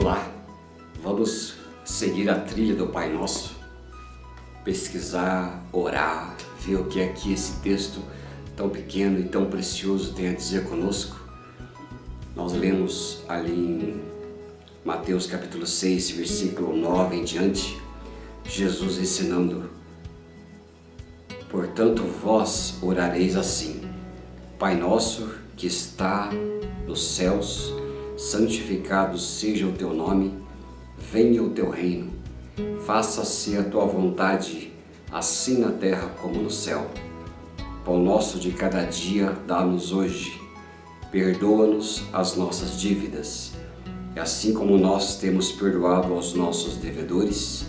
Olá, vamos seguir a trilha do Pai Nosso, pesquisar, orar, ver o que é que esse texto tão pequeno e tão precioso tem a dizer conosco. Nós lemos ali em Mateus capítulo 6, versículo 9 em diante, Jesus ensinando: portanto vós orareis assim: Pai nosso que está nos céus, santificado seja o teu nome, venha o teu reino, faça-se a tua vontade, assim na terra como no céu. Pão nosso de cada dia dá-nos hoje, perdoa-nos as nossas dívidas, e assim como nós temos perdoado aos nossos devedores,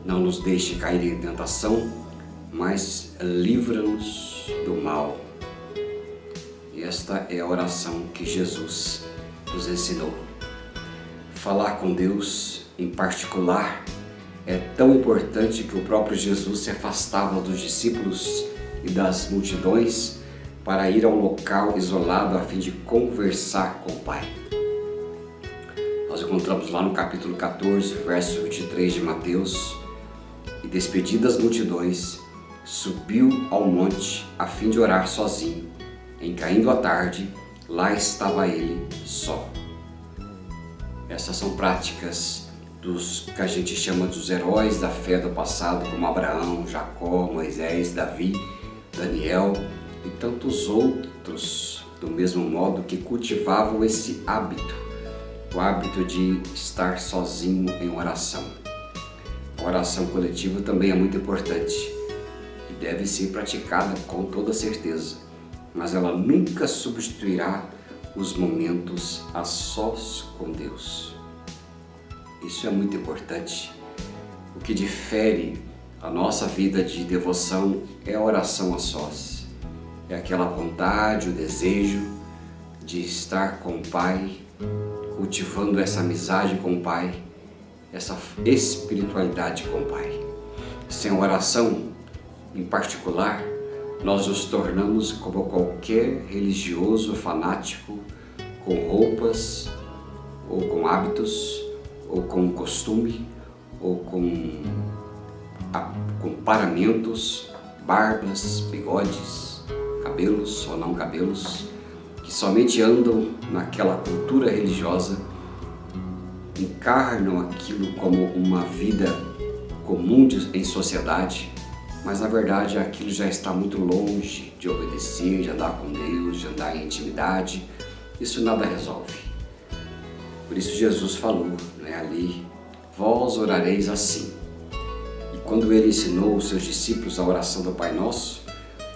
não nos deixe cair em tentação, mas livra-nos do mal. E esta é a oração que Jesus nos ensinou. Falar com Deus, em particular, é tão importante que o próprio Jesus se afastava dos discípulos e das multidões para ir a um local isolado a fim de conversar com o Pai. Nós encontramos lá no capítulo 14, verso 23 de Mateus: e despedidas as multidões, subiu ao monte a fim de orar sozinho. Em caindo a tarde, lá estava ele só. Essas são práticas dos que a gente chama dos heróis da fé do passado, como Abraão, Jacó, Moisés, Davi, Daniel e tantos outros, do mesmo modo, que cultivavam esse hábito, o hábito de estar sozinho em oração. A oração coletiva também é muito importante e deve ser praticada com toda certeza, mas ela nunca substituirá os momentos a sós com Deus. Isso é muito importante. O que difere a nossa vida de devoção é a oração a sós. É aquela vontade, o desejo de estar com o Pai, cultivando essa amizade com o Pai, essa espiritualidade com o Pai. Sem oração, em particular, nós nos tornamos como qualquer religioso fanático, com roupas, ou com hábitos, ou com costume, ou com paramentos, barbas, bigodes, cabelos ou não cabelos, que somente andam naquela cultura religiosa, encarnam aquilo como uma vida comum em sociedade, mas na verdade aquilo já está muito longe de obedecer, de andar com Deus, de andar em intimidade. Isso nada resolve. Por isso Jesus falou, ali: vós orareis assim. E quando ele ensinou os seus discípulos a oração do Pai Nosso,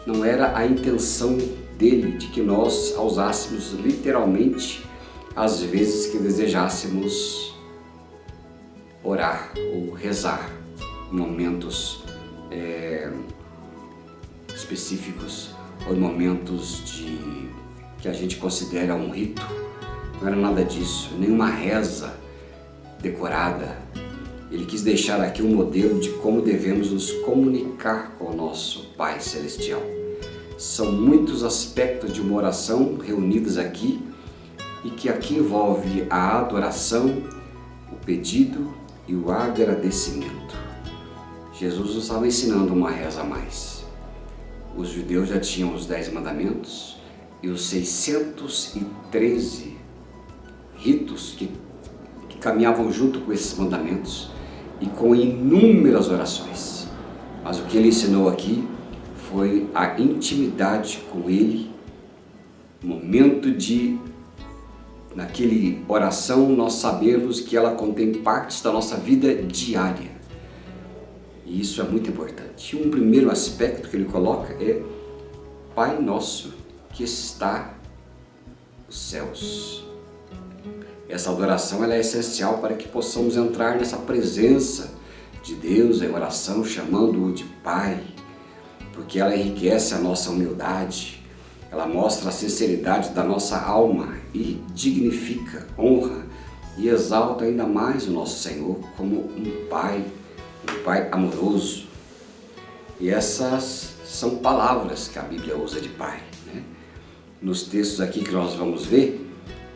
não era a intenção dele de que nós a usássemos literalmente às vezes que desejássemos orar ou rezar em momentos específicos ou em momentos que a gente considera um rito. Não era nada disso, nenhuma reza decorada. Ele quis deixar aqui um modelo de como devemos nos comunicar com o nosso Pai Celestial. São muitos aspectos de uma oração reunidos aqui e que aqui envolve a adoração, o pedido e o agradecimento. Jesus nos estava ensinando uma reza a mais. Os judeus já tinham os 10 mandamentos e os 613 ritos que caminhavam junto com esses mandamentos e com inúmeras orações. Mas o que ele ensinou aqui foi a intimidade com ele, momento de, naquele oração, nós sabemos que ela contém partes da nossa vida diária. E isso é muito importante. Um primeiro aspecto que ele coloca é: Pai Nosso que está nos céus. Essa adoração ela é essencial para que possamos entrar nessa presença de Deus em oração, chamando-o de Pai, porque ela enriquece a nossa humildade, ela mostra a sinceridade da nossa alma e dignifica, honra e exalta ainda mais o nosso Senhor como um Pai amoroso. E essas são palavras que a Bíblia usa de Pai, Nos textos aqui que nós vamos ver,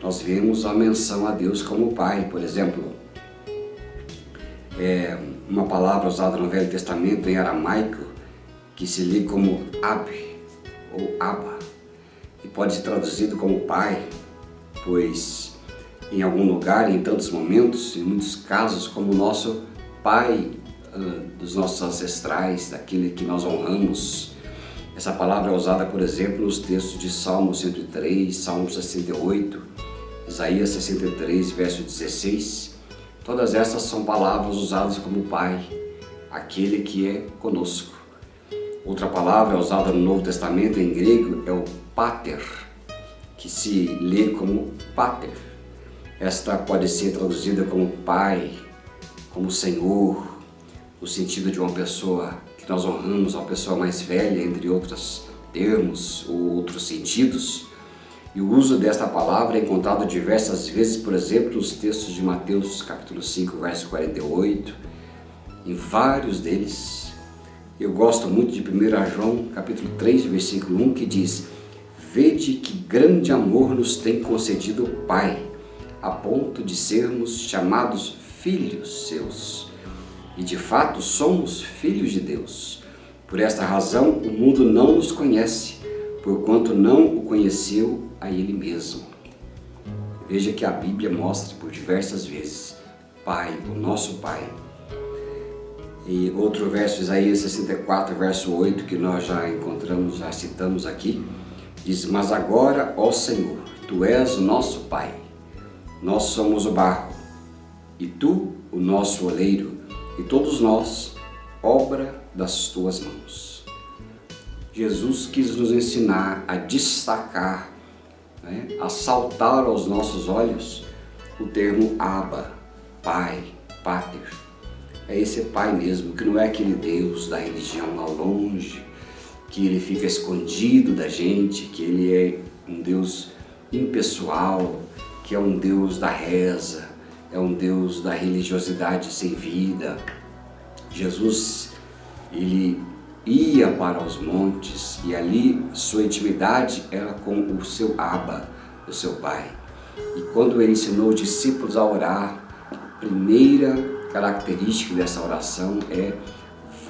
nós vemos a menção a Deus como Pai. Por exemplo, uma palavra usada no Velho Testamento em aramaico que se lê como Ab ou Abba e pode ser traduzido como pai, pois em algum lugar, em tantos momentos, em muitos casos, como nosso pai dos nossos ancestrais, daquele que nós honramos. Essa palavra é usada, por exemplo, nos textos de Salmo 103, Salmo 68, Isaías 63, verso 16. Todas essas são palavras usadas como pai, aquele que é conosco. Outra palavra usada no Novo Testamento em grego é o pater, que se lê como pater. Esta pode ser traduzida como pai, como senhor, no sentido de uma pessoa que nós honramos, uma pessoa mais velha, entre outros termos ou outros sentidos. E o uso desta palavra é encontrado diversas vezes, por exemplo, nos textos de Mateus capítulo 5, verso 48, em vários deles. Eu gosto muito de 1 João capítulo 3, versículo 1, que diz: "Vede que grande amor nos tem concedido o Pai, a ponto de sermos chamados filhos seus. E de fato somos filhos de Deus. Por esta razão o mundo não nos conhece, porquanto não o conheceu a Ele mesmo." Veja que a Bíblia mostra por diversas vezes Pai, o nosso Pai. E outro verso, Isaías 64, verso 8, que nós já encontramos, já citamos aqui, diz: "Mas agora, ó Senhor, Tu és o nosso Pai. Nós somos o barro, e Tu o nosso oleiro, e todos nós, obra das Tuas mãos." Jesus quis nos ensinar a destacar, a saltar aos nossos olhos o termo Abba, Pai, Pater. É esse Pai mesmo, que não é aquele Deus da religião ao longe, que Ele fica escondido da gente, que Ele é um Deus impessoal, que é um Deus da reza, é um Deus da religiosidade sem vida. Jesus, Ele ia para os montes e ali sua intimidade era com o seu Abba, o seu Pai. E quando Ele ensinou os discípulos a orar, a primeira característica dessa oração é: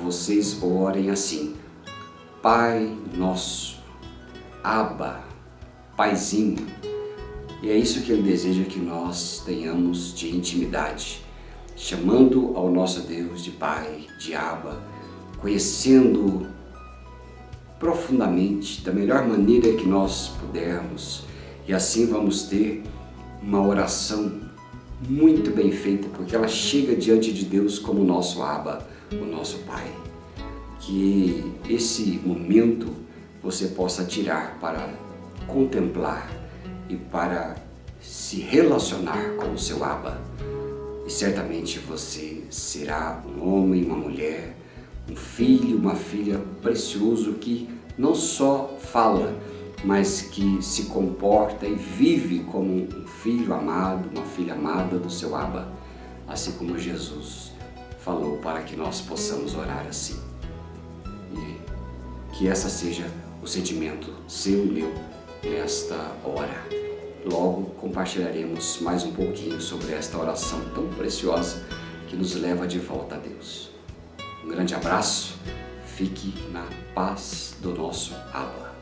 vocês orem assim: Pai nosso, Abba, Paizinho. E é isso que Ele deseja que nós tenhamos de intimidade, chamando ao nosso Deus de Pai, de Abba, conhecendo profundamente, da melhor maneira que nós pudermos, e assim vamos ter uma oração muito bem feita, porque ela chega diante de Deus como o nosso Abba, o nosso Pai. Que esse momento você possa tirar para contemplar e para se relacionar com o seu Abba. E certamente você será um homem, uma mulher, um filho, uma filha precioso que não só fala, mas que se comporta e vive como um filho amado, uma filha amada do seu Abba, assim como Jesus falou para que nós possamos orar assim. E que essa seja o sentimento seu e meu nesta hora. Logo compartilharemos mais um pouquinho sobre esta oração tão preciosa que nos leva de volta a Deus. Um grande abraço, fique na paz do nosso Abba.